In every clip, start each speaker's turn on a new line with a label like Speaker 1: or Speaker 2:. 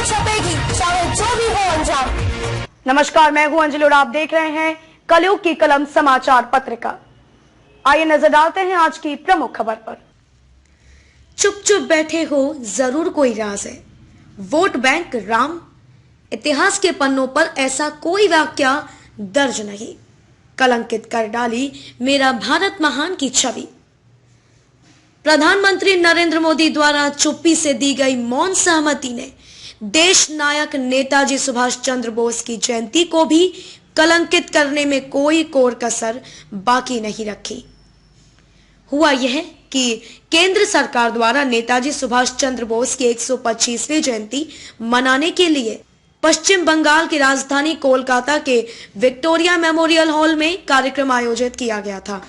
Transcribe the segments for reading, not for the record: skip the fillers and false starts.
Speaker 1: छपेगी, चाहे जो भी हो अंजाम।
Speaker 2: नमस्कार, मैं हूं अंजलि और आप देख रहे हैं कलयुग की कलम समाचार पत्रिका। आइए नजर डालते हैं आज की प्रमुख खबर पर।
Speaker 3: चुप चुप बैठे हो, जरूर कोई राज है। Vote bank Ram. इतिहास के पन्नों पर ऐसा कोई वाकया दर्ज नहीं, कलंकित कर डाली मेरा भारत महान की छवि। प्रधानमंत्री नरेंद्र मोदी द्वारा चुप्पी से दी गई मौन सहमति ने देश नायक नेताजी सुभाष चंद्र बोस की जयंती को भी कलंकित करने में कोई कोर कसर बाकी नहीं रखी। हुआ यह कि केंद्र सरकार द्वारा नेताजी सुभाष चंद्र बोस की 125वीं जयंती मनाने के लिए पश्चिम बंगाल की राजधानी कोलकाता के विक्टोरिया मेमोरियल हॉल में कार्यक्रम आयोजित किया गया था।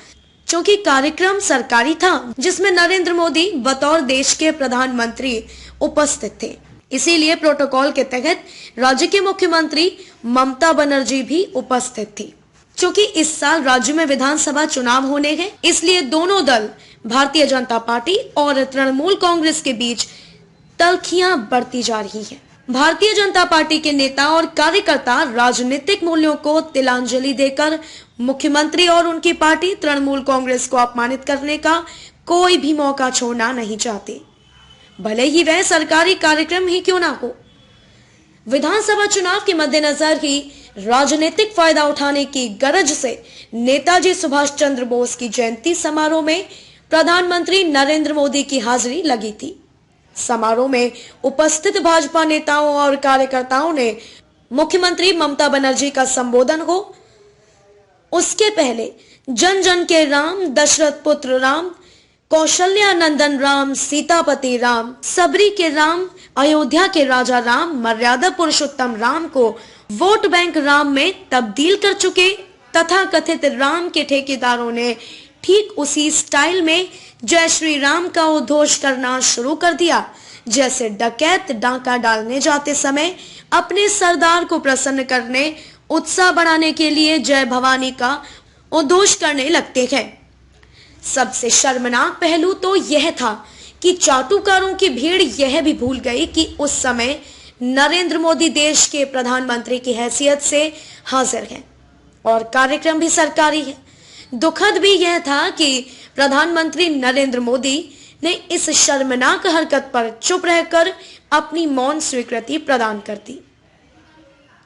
Speaker 3: चूंकि कार्यक्रम सरकारी था, जिसमें नरेंद्र मोदी बतौर देश के प्रधानमंत्री उपस्थित थे, इसीलिए प्रोटोकॉल के तहत राज्य के मुख्यमंत्री ममता बनर्जी भी उपस्थित थी। चूंकि इस साल राज्य में विधानसभा चुनाव होने हैं, इसलिए दोनों दल भारतीय जनता पार्टी और तृणमूल कांग्रेस के बीच तल्खियां बढ़ती जा रही हैं। भारतीय जनता पार्टी के नेता और कार्यकर्ता राजनीतिक मूल्यों को तिलांजलि देकर मुख्यमंत्री और उनकी पार्टी तृणमूल कांग्रेस को अपमानित करने का कोई भी मौका छोड़ना नहीं चाहते, भले ही वह सरकारी कार्यक्रम ही क्यों ना हो। विधानसभा चुनाव के मद्देनजर ही राजनीतिक फायदा उठाने की गरज से नेताजी सुभाष चंद्र बोस की जयंती समारोह में प्रधानमंत्री नरेंद्र मोदी की हाजिरी लगी थी। समारोह में उपस्थित भाजपा नेताओं और कार्यकर्ताओं ने मुख्यमंत्री ममता बनर्जी का संबोधन हो, उसके पहले जन जन के राम, दशरथ पुत्र राम, कौशल्या नंदन राम, सीतापति राम, सबरी के राम, अयोध्या के राजा राम, मर्यादा पुरुषोत्तम राम को वोट बैंक राम में तब्दील कर चुके तथाकथित राम के ठेकेदारों ने ठीक उसी स्टाइल में जय श्री राम का उद्घोष करना शुरू कर दिया, जैसे डकैत डांका डालने जाते समय अपने सरदार को प्रसन्न करने, उत्साह बढ़ाने के लिए जय भवानी का उद्घोष करने लगते हैं। सबसे शर्मनाक पहलू तो यह था कि चाटुकारों की भीड़ यह भी भूल गई कि उस समय नरेंद्र मोदी देश के प्रधानमंत्री की हैसियत से हाजिर हैं और कार्यक्रम भी सरकारी है। दुखद भी यह था कि प्रधानमंत्री नरेंद्र मोदी ने इस शर्मनाक हरकत पर चुप रहकर अपनी मौन स्वीकृति प्रदान कर दी।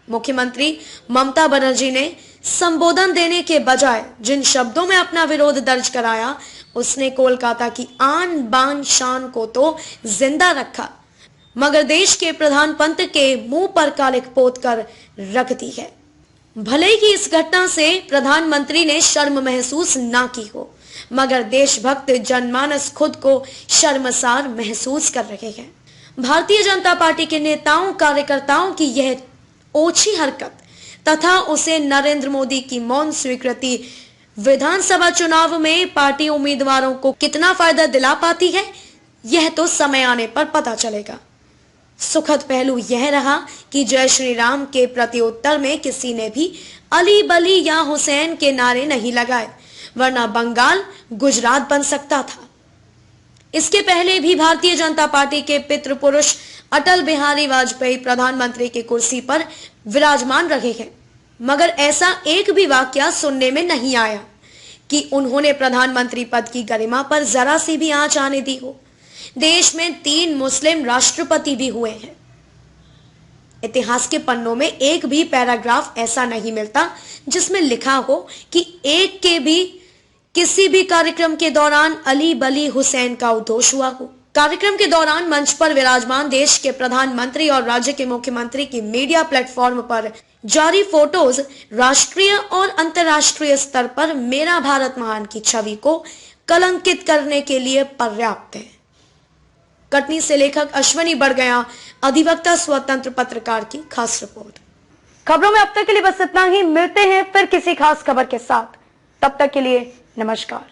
Speaker 3: मुख्यमंत्री ममता बनर्जी ने संबोधन देने के बजाय जिन शब्दों में अपना विरोध दर्ज कराया, उसने कोलकाता की आन बान शान को तो जिंदा रखा, मगर देश के प्रधान पंत के मुंह पर कालिख पोत कर रख दी है। भले ही इस घटना से प्रधानमंत्री ने शर्म महसूस ना की हो, मगर देशभक्त जनमानस खुद को शर्मसार महसूस कर रहे हैं। भारतीय जनता पार्टी के नेताओं कार्यकर्ताओं की यह ओछी हरकत तथा उसे नरेंद्र मोदी की मौन स्वीकृति विधानसभा चुनाव में पार्टी उम्मीदवारों को कितना फायदा दिला पाती है, यह तो समय आने पर पता चलेगा। सुखद पहलू यह रहा कि जय श्री राम के प्रत्युत्तर में किसी ने भी अली बली या हुसैन के नारे नहीं लगाए, वरना बंगाल गुजरात बन सकता था। इसके पहले भी भारतीय जनता पार्टी के पितृपुरुष अटल बिहारी वाजपेयी प्रधानमंत्री की कुर्सी पर विराजमान रहे हैं, मगर ऐसा एक भी वाकया सुनने में नहीं आया कि उन्होंने प्रधानमंत्री पद की गरिमा पर जरा सी भी आंच आने दी हो। देश में 3 मुस्लिम राष्ट्रपति भी हुए हैं। इतिहास के पन्नों में एक भी पैराग्राफ ऐसा नहीं मिलता जिसमें लिखा हो कि एक के भी किसी भी कार्यक्रम के दौरान अली बली हुसैन का उद्घोष हुआ हो। कार्यक्रम के दौरान मंच पर विराजमान देश के प्रधानमंत्री और राज्य के मुख्यमंत्री की मीडिया प्लेटफॉर्म पर जारी फोटोज राष्ट्रीय और अंतर्राष्ट्रीय स्तर पर मेरा भारत महान की छवि को कलंकित करने के लिए पर्याप्त है। कटनी से लेखक अश्वनी बड़गया, अधिवक्ता स्वतंत्र पत्रकार की खास रिपोर्ट।
Speaker 2: खबरों में अब तक के लिए बस इतना ही। मिलते हैं फिर किसी खास खबर के साथ, तब तक के लिए नमस्कार।